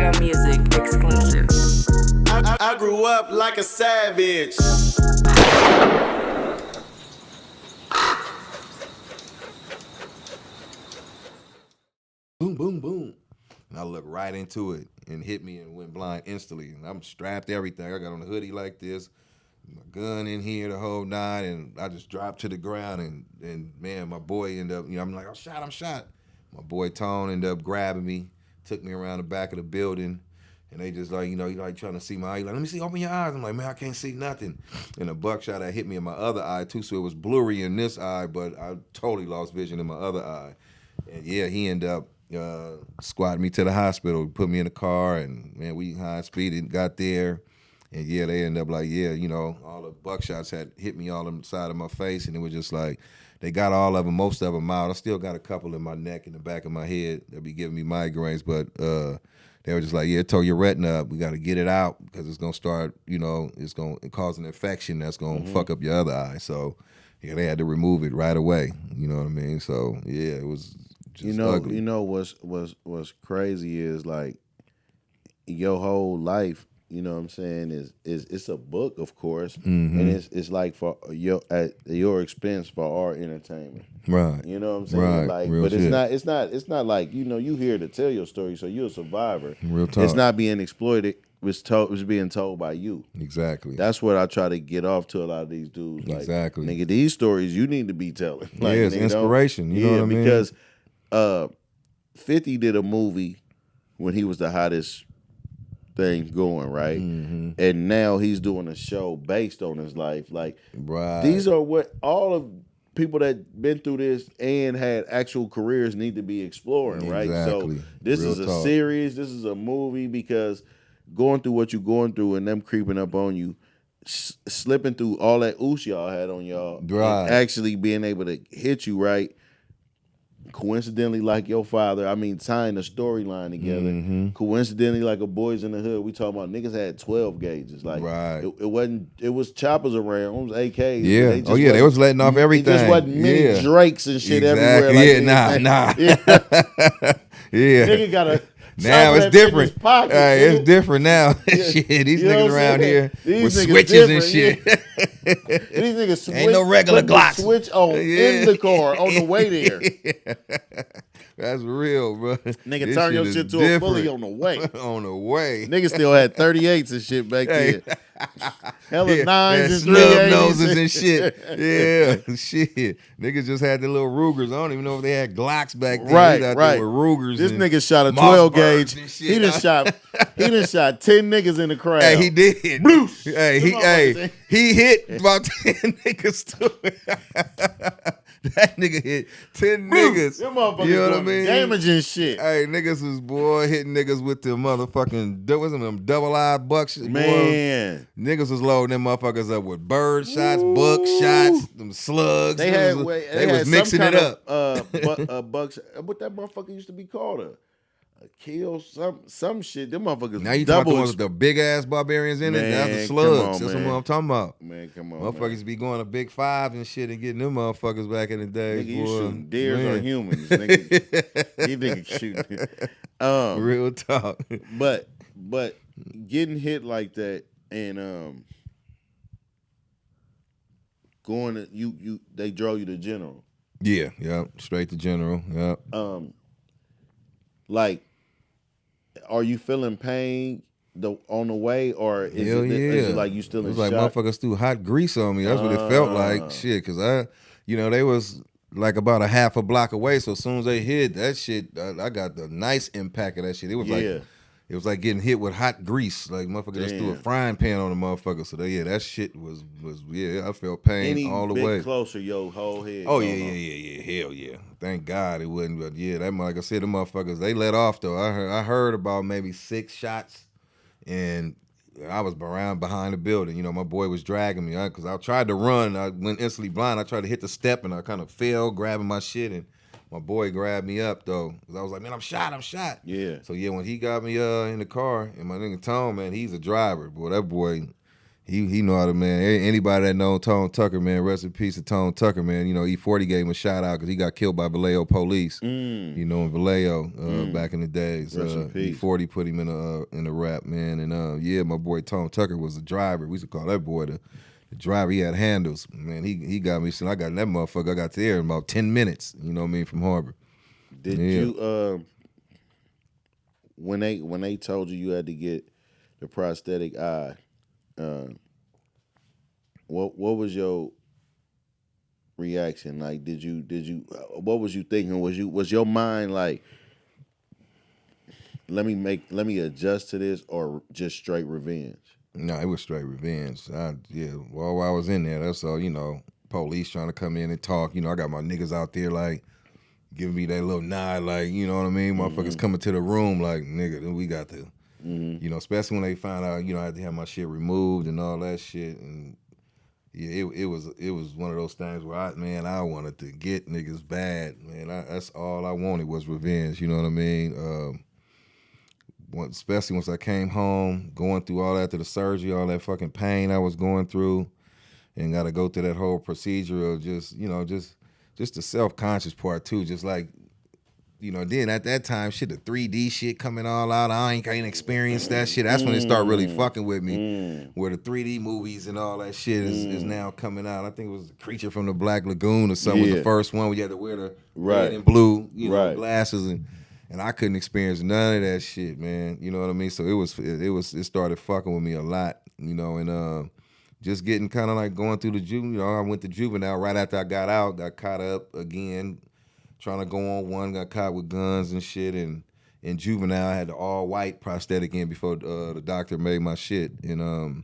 RBL Music exclusive. I grew up like a savage. Boom, boom, boom. And I looked right into it and hit me and went blind instantly. And I'm strapped everything. I got on a hoodie like this, my gun in here the whole nine, and I just dropped to the ground. And man, my boy ended up, I'm like, I'm shot. My boy Tone ended up grabbing me, took me around the back of the building. And they just like, he like trying to see my eye. Like, let me see, open your eyes. I'm like, man, I can't see nothing. And a buckshot that hit me in my other eye too, so it was blurry in this eye, but I totally lost vision in my other eye. And yeah, he ended up squatted me to the hospital, put me in the car, and man, we high speed and got there. And yeah, they ended up like, all the buckshots had hit me all on the side of my face, and it was just like, they got all of them, most of them out. I still got a couple in my neck and the back of my head that be giving me migraines, but they were just like, yeah, tore your retina up. We got to get it out because it's going to start, it's going to cause an infection that's going to fuck up your other eye. So, yeah, they had to remove it right away. You know what I mean? So, yeah, it was just ugly. What's crazy is like your whole life, you know what I'm saying, is it's a book, of course, and it's like for at your expense for our entertainment. Right. You know what I'm saying? Right. Like, Real but shit. it's not like, you here to tell your story, so you're a survivor. Real talk. It's not being exploited. It's being told by you. Exactly. That's what I try to get off to a lot of these dudes. Like, exactly. nigga, these stories you need to be telling. Like, yeah, it's inspiration. You know what I mean? Because 50 did a movie when he was the hottest thing going, right? And now he's doing a show based on his life. Like, right. These are what all of people that been through this and had actual careers need to be exploring, right? Exactly. So this Real is a talk. series, this is a movie, because going through what you're going through and them creeping up on you, slipping through all that ooze y'all had on y'all, Right. and actually being able to hit you right, coincidentally like your father, tying the storyline together, coincidentally like a Boys in the Hood, we talking about niggas had 12 gauges. Like, right. it was choppers around, it was AKs. Yeah. They was letting off everything. It just wasn't many Drakes and shit everywhere. Like, nah. Yeah. Nigga got a now it's different. Pocket, it's different now. Shit, these niggas around here with switches and shit. These niggas switch, ain't no regular Glocks. Switch on in the car on the way there. That's real, bro. Nigga, this turn your is shit to different. a fully on the way. On the way. Niggas still had 38s and shit back then. Hella 9s and snub 380s. noses and shit. Yeah, shit. Niggas just had the little Rugers. I don't even know if they had Glocks back then. Right. There with Rugers. This and nigga shot a 12 Mossbergs gauge. and shit. He done shot 10 niggas in the crowd. Hey, he did. Bloose. He hit about 10 niggas too. That nigga hit 10 niggas. Them motherfuckers you know what I doing mean? damaging shit. Hey, niggas was hitting niggas with the motherfucking them double-eyed bucks. Man. Boy. Niggas was loading them motherfuckers up with bird shots, buck shots, them slugs. They was mixing it up. Bucks. What that motherfucker used to be called? A kill, some shit. Them motherfuckers. Now you talking about the ones with the big ass barbarians in it? That's the slugs. That's what I'm talking about. Man, come on. Motherfuckers be going to big five and shit and getting them motherfuckers back in the day. Nigga, you shooting deers or humans, nigga. You niggas shooting. Real talk. But getting hit like that and going to they draw you to general. Yeah, straight to general. Yeah. Like, are you feeling pain on the way, or is it like you still in shock? It was like motherfuckers threw hot grease on me. That's what it felt like. Shit, because they was like about a half a block away. So as soon as they hit that shit, I got the nice impact of that shit. It was like getting hit with hot grease. Like motherfucker just threw a frying pan on the motherfucker. So that shit was I felt pain all the way. Closer, your whole head. Oh yeah. Hell yeah. Thank God it wasn't. But yeah, that like I said, the motherfuckers they let off though. I heard about maybe 6 shots, and I was around behind the building. My boy was dragging me because I tried to run. I went instantly blind. I tried to hit the step and I kind of fell, grabbing my shit, and my boy grabbed me up though, because I was like, man, I'm shot. Yeah. So yeah, when he got me in the car, and my nigga Tone, man, he's a driver. Boy, that boy, He know how to, man. Anybody that know Tone Tucker, man, rest in peace to Tone Tucker, man. You know, E40 gave him a shout out because he got killed by Vallejo police. You know, in Vallejo back in the days. Rest in peace. E40 put him in the rap, man. And yeah, my boy Tone Tucker was the driver. We used to call that boy the driver. He had handles, man. He got me. I got that motherfucker. I got there in about 10 minutes. You know what I mean, from Harbor. Did you when they told you had to get the prosthetic eye? What was your reaction? Like, did you what was you thinking? Was your mind like, let me adjust to this, or just straight revenge? No, it was straight revenge. While I was in there, that's all. You know, police trying to come in and talk. You know, I got my niggas out there like giving me that little nod, like, you know what I mean? Motherfuckers coming to the room like, nigga, we got to. You know, especially when they found out, you know, I had to have my shit removed and all that shit. And yeah, it was one of those things where I wanted to get niggas bad, man. That's all I wanted was revenge. You know what I mean? Especially once I came home, going through all that after the surgery, all that fucking pain I was going through, and got to go through that whole procedure of just the self-conscious part too, just like. You know, then at that time, shit, the 3D shit coming all out. I ain't experienced that shit. That's when it started really fucking with me. Where the 3D movies and all that shit is now coming out. I think it was Creature from the Black Lagoon or something was the first one where you had to wear the red and blue, glasses, and I couldn't experience none of that shit, man. You know what I mean? So it started fucking with me a lot, you know, and just getting kind of like going through the juvenile. You know, I went to juvenile right after I got out, got caught up again. Trying to go on one, got caught with guns and shit, and in juvenile I had the all white prosthetic in before the doctor made my shit, and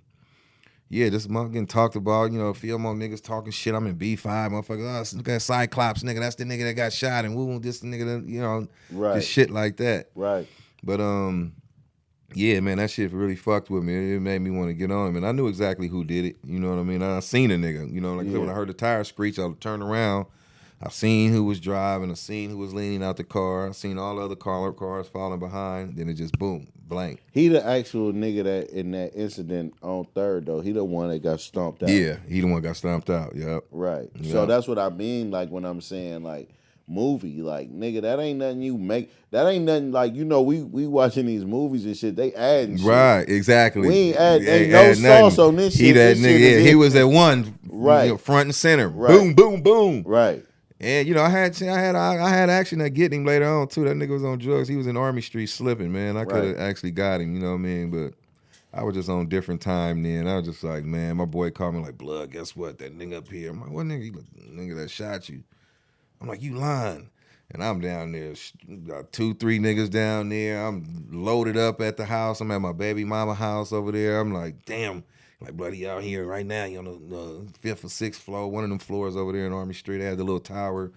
yeah, this motherfucker getting talked about, you know, a few more niggas talking shit. I'm in B5, motherfucker. Oh, look at Cyclops, nigga. That's the nigga that got shot, and woo, this nigga, that, you know, just shit like that. Right. But yeah, man, that shit really fucked with me. It made me want to get on him, and I knew exactly who did it. You know what I mean? I seen a nigga. You know, like I said, when I heard the tire screech, I turned around. I seen who was driving. I seen who was leaning out the car. I seen all the other cars falling behind. Then it just boom, blank. He the actual nigga that in that incident on 3rd though. He the one that got stomped out. Yeah, he the one got stomped out. Yep. Right. Yep. So that's what I mean. Like when I'm saying like movie, like nigga, that ain't nothing you make. That ain't nothing like, you know, we watching these movies and shit. They adding shit. Right. Exactly. We ain't no sauce on this shit. He that nigga. Yeah, he was at one. Right. You know, front and center. Right. Boom. Boom. Boom. Right. And you know, I had action at getting him later on too. That nigga was on drugs. He was in Army Street slipping, man. I could have actually got him, you know what I mean? But I was just on different time then. I was just like, man, my boy called me like, blood, guess what? That nigga up here. I'm like, what nigga? He like, nigga that shot you. I'm like, you lying. And I'm down there, got 2-3 niggas down there. I'm loaded up at the house. I'm at my baby mama house over there. I'm like, damn. Like, bloody out here right now, you on the 5th or 6th floor, one of them floors over there in Army Street. They had the little tower.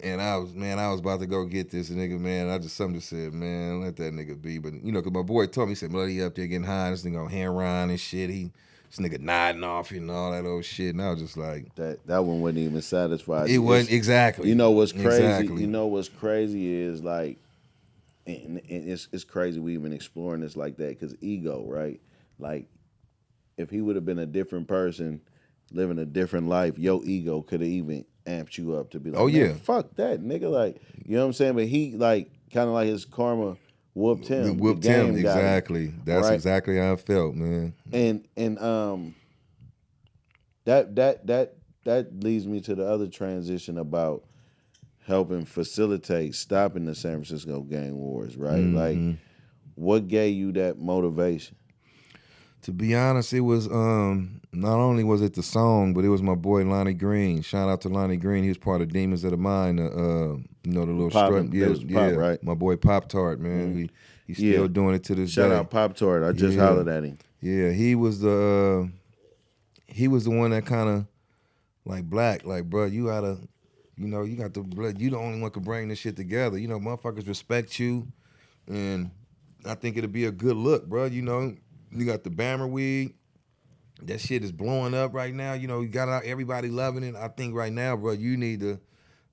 And I was about to go get this nigga, man. I just said, man, let that nigga be. But, you know, because my boy told me, he said, bloody up there getting high. This nigga on heroin and shit. This nigga nodding off and all that old shit. And I was just like. That one wasn't even satisfied. It wasn't, exactly. You know what's crazy? Exactly. You know what's crazy is like, and it's crazy we even exploring this like that because ego, right? Like, if he would have been a different person, living a different life, your ego could have even amped you up to be like, oh yeah, fuck that nigga, like, you know what I'm saying? But he like kind of like his karma whooped him. Whooped him, exactly. That's right? Exactly how I felt, man. And that leads me to the other transition about helping facilitate stopping the San Francisco gang wars, right? Like, what gave you that motivation? To be honest, it was not only was it the song, but it was my boy Lonnie Green. Shout out to Lonnie Green. He was part of Demons of the Mind. You know, the little strut. Yeah, Pop, right? My boy Pop Tart, man. He's still doing it to this day. Shout out Pop Tart. I just hollered at him. Yeah, he was the one that kind of like Black, like, bro, you gotta, you know, you got the blood. You the only one could bring this shit together. You know, motherfuckers respect you, and I think it'll be a good look, bro. You know. You got the Bammer weed. That shit is blowing up right now. You know, you got everybody loving it. I think right now, bro, you need to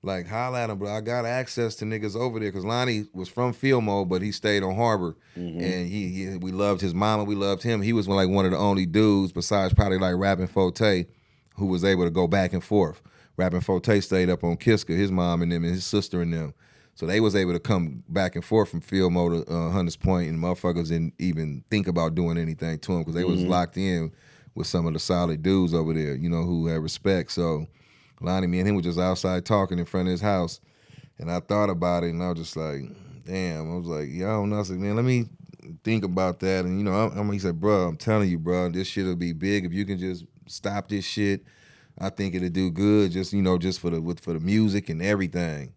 like, holla at him, bro. I got access to niggas over there because Lonnie was from Fillmore, but he stayed on Harbor, and we loved his mama, we loved him. He was like one of the only dudes besides probably like Rappin' Forte who was able to go back and forth. Rappin' Forte stayed up on Kiska, his mom and them, and his sister and them. So they was able to come back and forth from Fillmore to Hunters Point, and motherfuckers didn't even think about doing anything to him because they was locked in with some of the solid dudes over there, you know, who had respect. So Lonnie, me and him were just outside talking in front of his house, and I thought about it, and I was just like, damn. I was like, yeah, I don't know. I was like, man, let me think about that. And, you know, he said, bro, I'm telling you, bro, this shit will be big if you can just stop this shit. I think it'll do good, just, you know, just for the music and everything.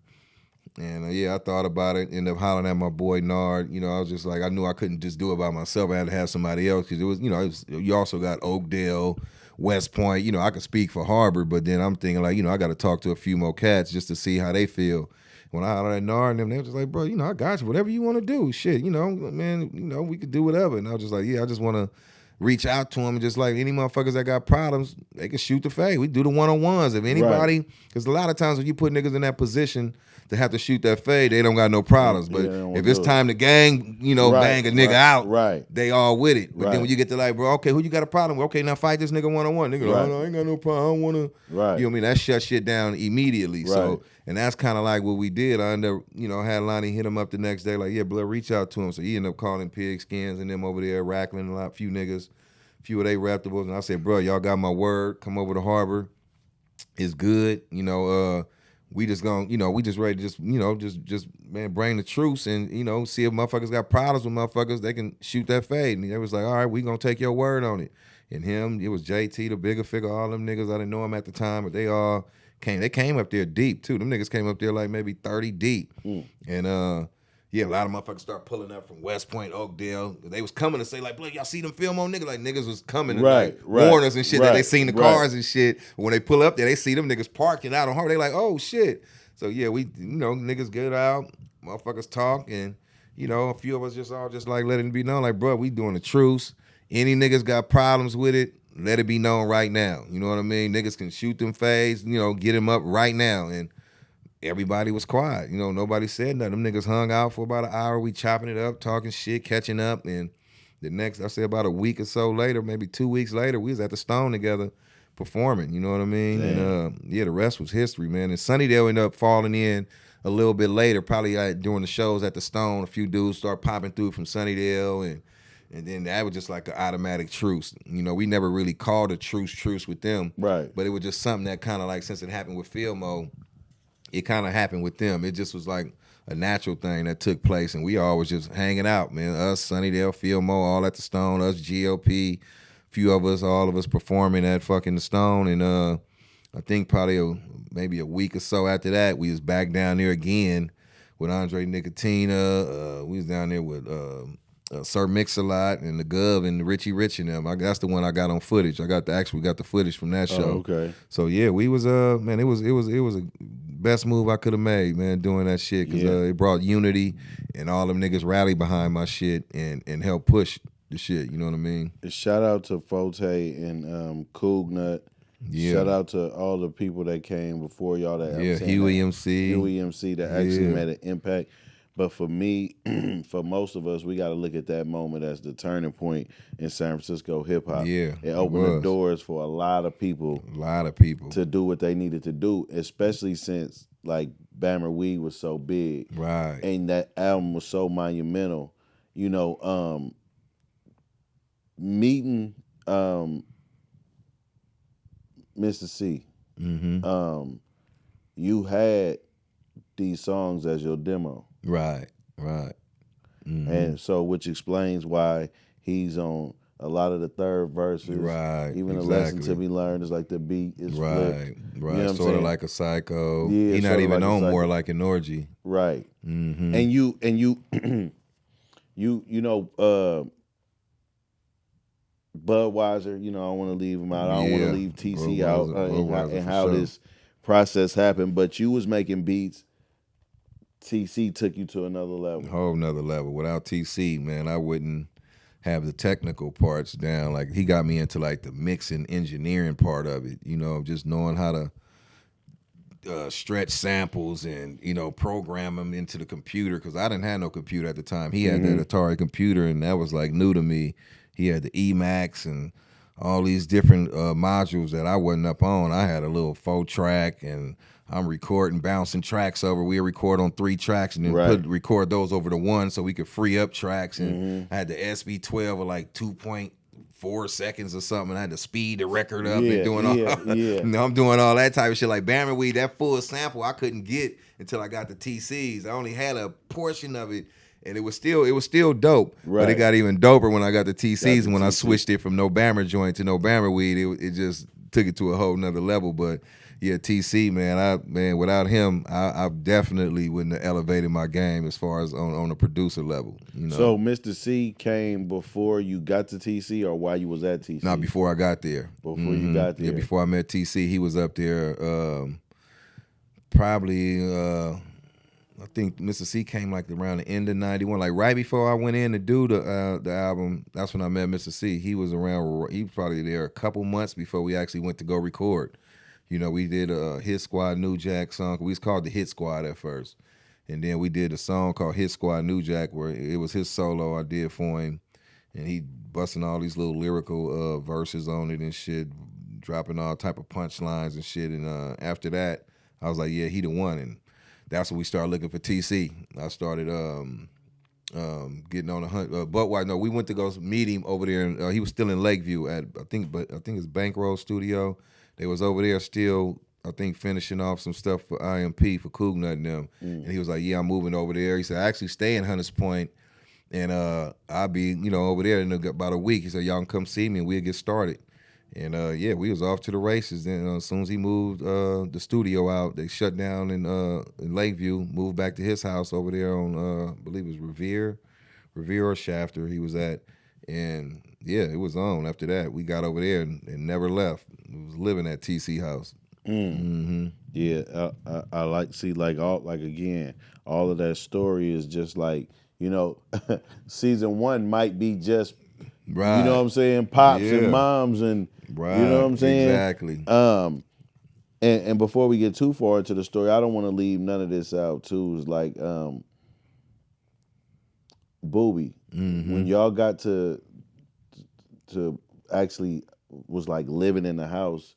And yeah, I thought about it. Ended up hollering at my boy Nard. You know, I was just like, I knew I couldn't just do it by myself. I had to have somebody else because it was, you know, you also got Oakdale, West Point. You know, I could speak for Harbor, but then I'm thinking like, you know, I got to talk to a few more cats just to see how they feel. When I hollered at Nard and them, they were just like, bro, you know, I got you. Whatever you want to do, shit, you know, man, you know, we could do whatever. And I was just like, yeah, I just want to reach out to them and just like any motherfuckers that got problems, they can shoot the fade. We do the one-on-ones. If anybody, because a lot of times when you put niggas in that position to have to shoot that fade, they don't got no problems. But if it's time to gang, you know, bang a nigga out, they all with it. But then when you get to like, bro, okay, who you got a problem with? Okay, now fight this nigga one-on-one. Nigga, oh, no, I ain't got no problem. I don't want to, you know what I mean? That shut shit down immediately. So, and that's kind of like what we did. I ended up, you know, had Lonnie hit him up the next day, like, yeah, blood, reach out to him. So he ended up calling Pigskins and them over there, Rackling, few niggas, few of they Raptables. And I said, bro, y'all got my word. Come over to Harbor. It's good. You know, we just gonna, you know, we just ready to just, you know, just man, bring the truce and, you know, see if motherfuckers got problems with motherfuckers, they can shoot that fade. And they was like, all right, we gonna take your word on it. And him, it was JT, the bigger figure, all them niggas, I didn't know him at the time, but they all came up there deep too. Them niggas came up there like maybe 30 deep. And yeah, a lot of motherfuckers start pulling up from West Point, Oakdale. They was coming to say like, look, y'all see them film on niggas? Like niggas was coming to like warn us and shit that they seen the cars and shit. When they pull up there, they see them niggas parking out on Harbor. They like, oh shit. So yeah, we, you know, niggas get out, motherfuckers talk, and you know, a few of us just all just like letting it be known, like, bro, we doing a truce. Any niggas got problems with it, let it be known right now. You know what I mean? Niggas can shoot them fades, you know, get them up right now. And everybody was quiet. You know, nobody said nothing. Them niggas hung out for about an hour. We chopping it up, talking shit, catching up. And the next, I say about a week or so later, maybe 2 weeks later, we was at the Stone together performing. You know what I mean? Damn. And yeah, the rest was history, man. And Sunnydale ended up falling in a little bit later, probably during the shows at the Stone. A few dudes start popping through from Sunnydale, and then that was just like an automatic truce. You know, we never really called a truce with them. Right. But it was just something that kind of like, since it happened with Fillmore, it kind of happened with them. It just was like a natural thing that took place, and we all was just hanging out, man. Us, Sunnydale, Fillmore, all at the Stone, us, GOP, few of us, all of us performing at fucking the Stone, and I think probably maybe a week or so after that, we was back down there again with Andre Nicotina. We was down there with Sir Mix-a-Lot and the Gov and the Richie Rich and them. That's the one I got on footage. I got the footage from that show. Okay. So yeah, we was man, it was a best move I could have made, man, doing that shit, because it brought unity, and all them niggas rallied behind my shit and helped push the shit. You know what I mean? Shout out to Forte and Cougnut. Yeah. Shout out to all the people that came before y'all. Huey MC that actually made an impact. But for me, for most of us, we got to look at that moment as the turning point in San Francisco hip hop. Yeah, it opened the doors for a lot of people. To do what they needed to do, especially since like Bammer Weed was so big, right? And that album was so monumental. You know, meeting Mr. C. You had these songs as your demo. Right. And so, which explains why he's on a lot of the third verses. Right. Even the lesson to be learned is like the beat is flipped. Right. You know sort of like a Psycho. Yeah, he's not even like on more like an Orgy. Right. And you you know, Budweiser, you know, I don't want to leave him out. I don't want to leave TC out and how this process happened. But you was making beats. TC took you to another level. Whole nother level. Without TC, man, I wouldn't have the technical parts down. Like, he got me into like the mixing engineering part of it, you know, just knowing how to stretch samples and program them into the computer because I didn't have no computer at the time. He had that Atari computer, and that was like new to me. He had the Emacs and all these different modules that I wasn't up on. I had a little 4-track, and I'm recording, bouncing tracks over. We record on 3 tracks and then record those over to 1 so we could free up tracks. And I had the SB12 of like 2.4 seconds or something. I had to speed the record up and doing all I'm doing all that type of shit. Like Bammer Weed, that full sample I couldn't get until I got the TCs. I only had a portion of it. And it was still dope, but it got even doper when I got the TCs. And when I switched it from No Bammer joint to No Bammer Weed, it just took it to a whole nother level. But yeah, TC, man, without him, I definitely wouldn't have elevated my game as far as on a producer level. So Mr. C came before you got to TC, or while you was at TC? Not before I got there. Before you got there. Yeah, before I met TC, he was up there. Probably. I think Mr. C came like around the end of '91, like right before I went in to do the album. That's when I met Mr. C. He was around. He was probably there a couple months before we actually went to go record. We did a Hit Squad New Jack song. We was called the Hit Squad at first, and then we did a song called Hit Squad New Jack where it was his solo I did for him, and he busting all these little lyrical verses on it and shit, dropping all type of punchlines and shit. And after that, I was like, yeah, he the one. And that's when we started looking for TC. I started getting on a hunt. But we went to go meet him over there. And, he was still in Lakeview at I think it's Bankroll Studio. They was over there still, I think, finishing off some stuff for IMP for Coog Nut and them. And he was like, yeah, I'm moving over there. He said, I actually stay in Hunters Point, and I'll be over there in about a week. He said, y'all can come see me and we'll get started. And we was off to the races. Then as soon as he moved the studio out, they shut down in Lakeview, moved back to his house over there on I believe it was Revere or Shafter he was at. And yeah, it was on. After that, we got over there and never left. We was living at TC house. Yeah, I all of that story is just like, season 1 might be just right. You know what I'm saying? Pops and moms and right. You know what I'm saying? Exactly. And before we get too far into the story, I don't want to leave none of this out too. It's like Booby, when y'all got to actually was like living in the house.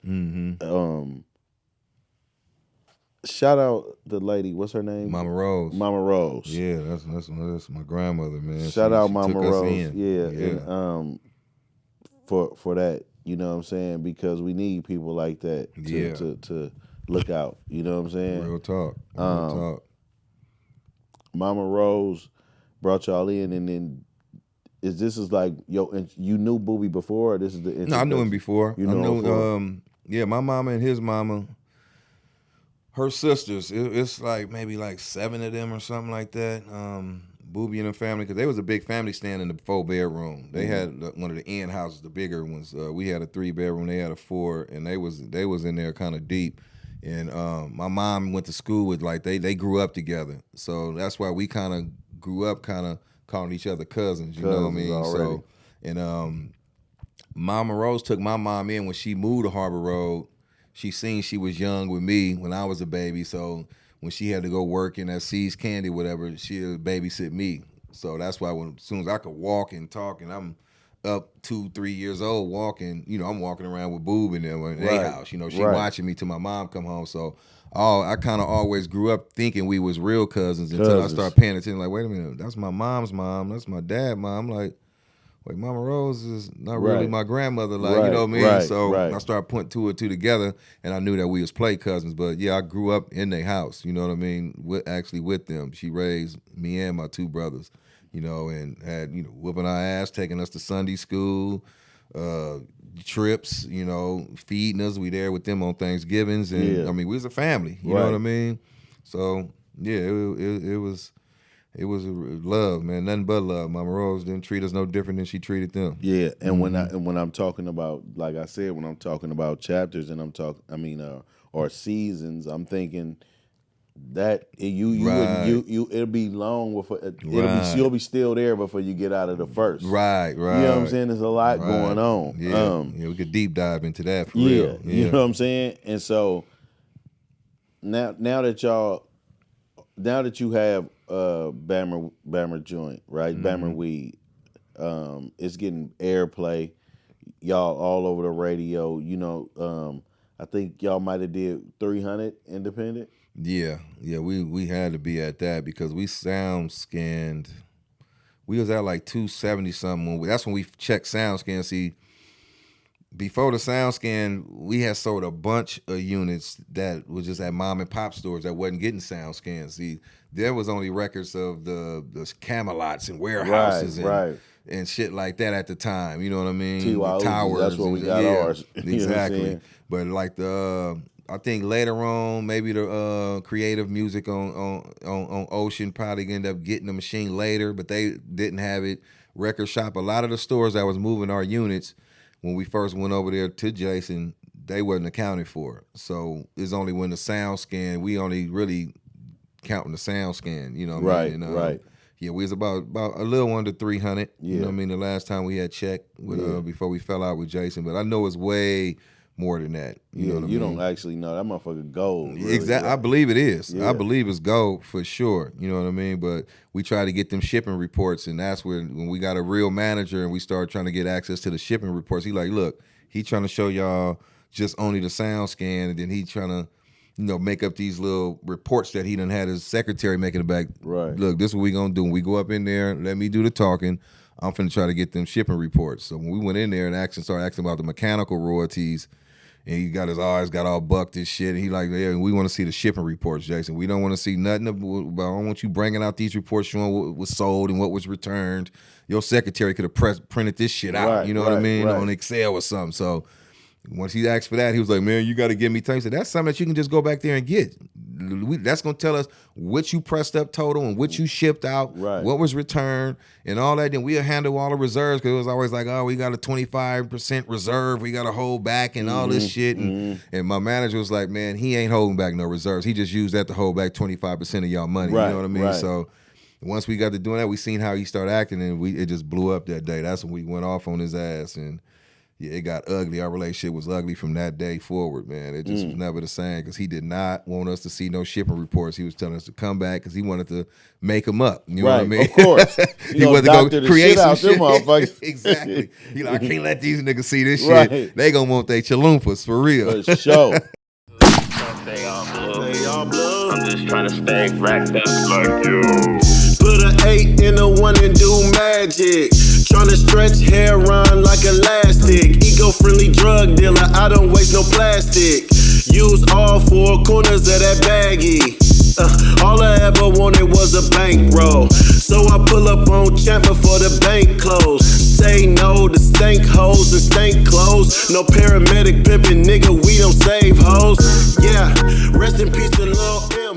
Shout out the lady. What's her name? Mama Rose. Mama Rose. Yeah, that's my grandmother, man. Shout out she Mama took us Rose. in. Yeah. And for that, you know what I'm saying? Because we need people like that to look out. You know what I'm saying? Real talk. Real talk. Mama Rose brought y'all in, and then is like and you knew Booby before, or this is the No, I knew him before. You know him before? My mama and his mama, her sisters, it's like maybe like 7 of them or something like that. Booby and her family, because they was a big family staying in the 4-bedroom. They had one of the end houses, the bigger ones. We had a 3-bedroom, they had a 4, and they was in there kind of deep. And my mom went to school with they grew up together, so that's why we kind of grew up kind of calling each other cousins. You know what I mean? Already. So and Mama Rose took my mom in when she moved to Harbor Road. She seen she was young with me when I was a baby, so when she had to go work in that Seas Candy, whatever, she'd babysit me. So that's why as soon as I could walk and talk, and I'm up 2-3 years old walking, I'm walking around with Boob in there in their house. She watching me till my mom come home. So I kind of always grew up thinking we was real cousins until I started paying attention. Like, wait a minute, that's my mom's mom. That's my dad's mom. I'm like, wait, Mama Rose is not really my grandmother, like, you know what I mean? So I started putting 2 and 2 together, and I knew that we was play cousins. But yeah, I grew up in their house, you know what I mean? With them. She raised me and my 2 brothers, and had, whooping our ass, taking us to Sunday school, trips, feeding us. We there with them on Thanksgivings, and I mean, we was a family, you know what I mean? So yeah, it was. It was love, man, nothing but love. Mama Rose didn't treat us no different than she treated them. Yeah, and when I'm talking about, like I said, when I'm talking about chapters and or seasons, I'm thinking that it'll be long before you'll be still there before you get out of the first. Right. You know what I'm saying? There's a lot going on. Yeah, we could deep dive into that for real. Yeah. You know what I'm saying? And so now that you have Bammer joint, right? Bammer weed, it's getting airplay. Y'all all over the radio. You know, I think y'all might have did 300 independent. Yeah, we had to be at that because we sound scanned. We was at like 270 something. That's when we checked sound scan. See, before the sound scan, we had sold a bunch of units that was just at mom and pop stores that wasn't getting sound scans. See, there was only records of the Camelots and warehouses and shit like that at the time. You know what I mean? T.Y. Towers. That's where we got ours. Exactly. But like I think later on, maybe the creative music on Ocean probably ended up getting the machine later, but they didn't have it. Record shop, a lot of the stores that was moving our units when we first went over there to Jason, they wasn't accounted for. So it's only when the sound scan, we only really counting the sound scan, you know what I mean? Right. Yeah, we was about a little under 300. Yeah. You know what I mean? The last time we had checked with, before we fell out with Jason, but I know it's way more than that. You know what I mean? You don't actually know that motherfucker gold. Really, exactly. right? I believe it is. Yeah. I believe it's gold for sure. You know what I mean? But we try to get them shipping reports, and that's when we got a real manager and we started trying to get access to the shipping reports. He like, look, he trying to show y'all just only the sound scan, and then he trying to, make up these little reports that he done had his secretary making it back. Right. Look, this is what we gonna do. When we go up in there, let me do the talking. I'm finna try to get them shipping reports. So when we went in there and started asking about the mechanical royalties, and he got his eyes got all bucked and shit. And he like, yeah, we want to see the shipping reports, Jason. We don't want to see nothing about. I don't want you bringing out these reports showing what was sold and what was returned. Your secretary could have printed this shit out. You know what I mean? On Excel or something. So once he asked for that, he was like, man, you got to give me time. He said, that's something that you can just go back there and get. That's going to tell us what you pressed up total and what you shipped out, what was returned, and all that. Then we'll handle all the reserves because it was always like, oh, we got a 25% reserve. We got to hold back and all this shit. And my manager was like, man, he ain't holding back no reserves. He just used that to hold back 25% of y'all money. You know what I mean? So once we got to doing that, we seen how he started acting, and it just blew up that day. That's when we went off on his ass, and yeah, it got ugly. Our relationship was ugly from that day forward, man. It just was never the same because he did not want us to see no shipping reports. He was telling us to come back because he wanted to make them up. You know what I mean? Of course. He wanted to go create some shit. Motherfuckers. Exactly. He like, I can't let these niggas see this shit. They gonna want their chalupas for real. For sure. They all blue. I'm just trying to stay racked up like you. Put an 8 in a 1 and do magic. Tryna stretch hair on like elastic. Eco-friendly drug dealer, I don't waste no plastic. Use all 4 corners of that baggie. All I ever wanted was a bankroll. So I pull up on Champ before the bank close. Say no to stank hoes and stank clothes. No paramedic pimpin', nigga, we don't save hoes. Yeah, rest in peace to Lil' M.